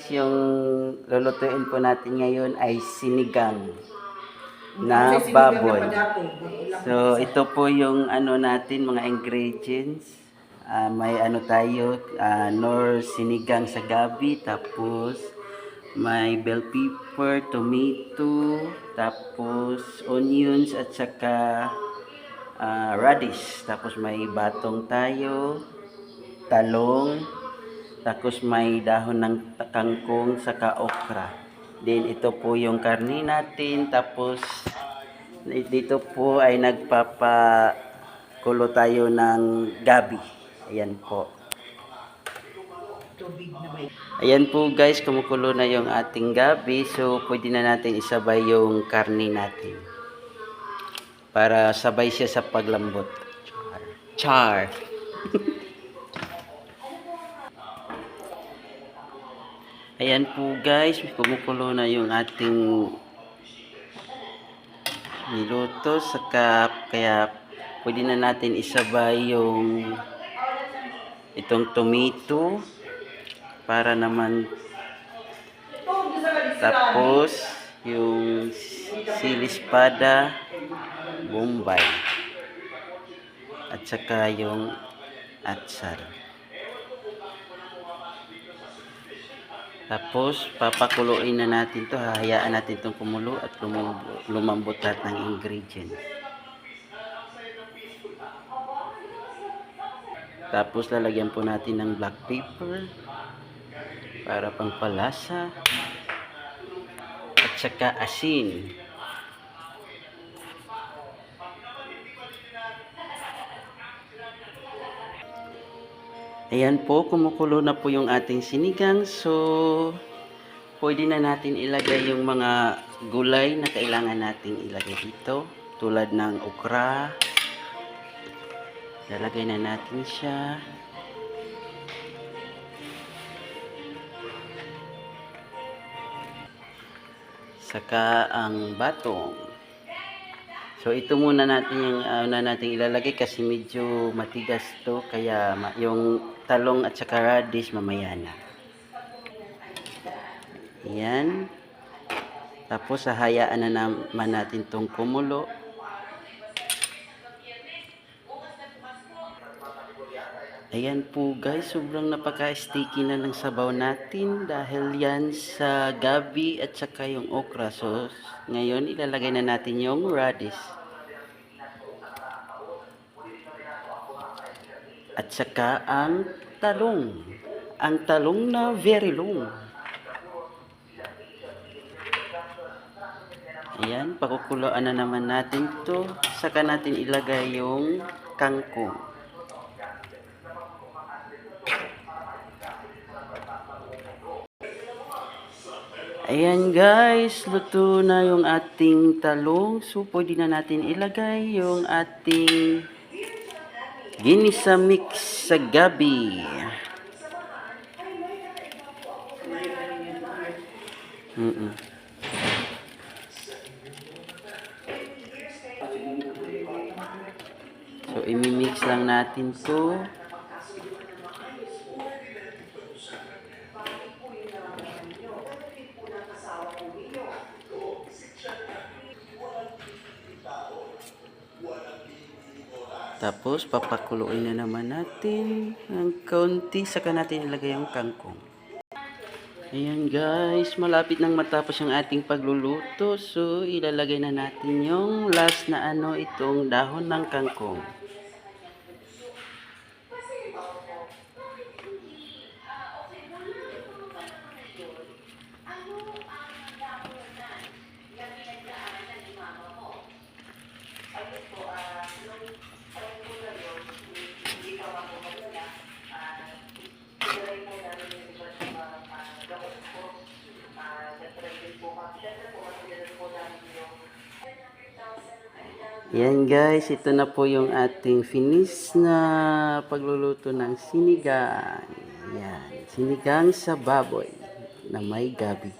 Yung lulutuin po natin ngayon ay sinigang na baboy. So ito po yung ano natin, mga ingredients. May ano tayo, nor sinigang sa gabi, tapos may bell pepper, tomato, tapos onions at saka radish. Tapos may batong tayo, talong, tapos may dahon ng kangkong saka okra. Then ito po yung karni natin, tapos dito po ay nagpapakulo tayo ng gabi. Ayan po. Ayan po guys, kumukulo na yung ating gabi. So pwede na natin isabay yung karni natin. Para sabay siya sa paglambot. Char. Ayan po guys, kumukulo na yung ating niluto. Kaya pwede na natin isabay yung itong tomato para naman, tapos yung silispada, bombay, at saka yung atsar. Tapos papakuluin na natin to, hahayaan natin itong kumulo at lumambot lahat ng ingredients. Tapos lalagyan po natin ng black pepper para pangpalasa at saka asin. Ayan po, kumukulo na po yung ating sinigang. So pwede na natin ilagay yung mga gulay na kailangan nating ilagay dito, tulad ng okra. Lalagay na natin siya. Saka ang batong. So ito muna natin yung natin ilalagay kasi medyo matigas to, kaya yung talong at saka radish mamaya na. Ayan. Tapos hahayaan na naman natin tong kumulo. Ayan po guys, sobrang napaka-sticky na ng sabaw natin dahil yan sa gabi at saka yung okra. So ngayon ilalagay na natin yung radish at saka ang talong. Ang talong na very long. Ayan, pakukuloan na naman natin to. Saka natin ilagay yung kangkong. Ayan guys, luto na yung ating talong. So pwede na natin ilagay yung ating ginisa mix sa gabi. So imimix lang natin to. Tapos papakuluin na naman natin ng kaunti, saka natin ilagay yung kangkong. Ayan guys, malapit nang matapos ang ating pagluluto. So ilalagay na natin yung last na itong dahon ng kangkong. Yan guys, ito na po yung ating finish na pagluluto ng sinigang. Yan, sinigang sa baboy na may gabi.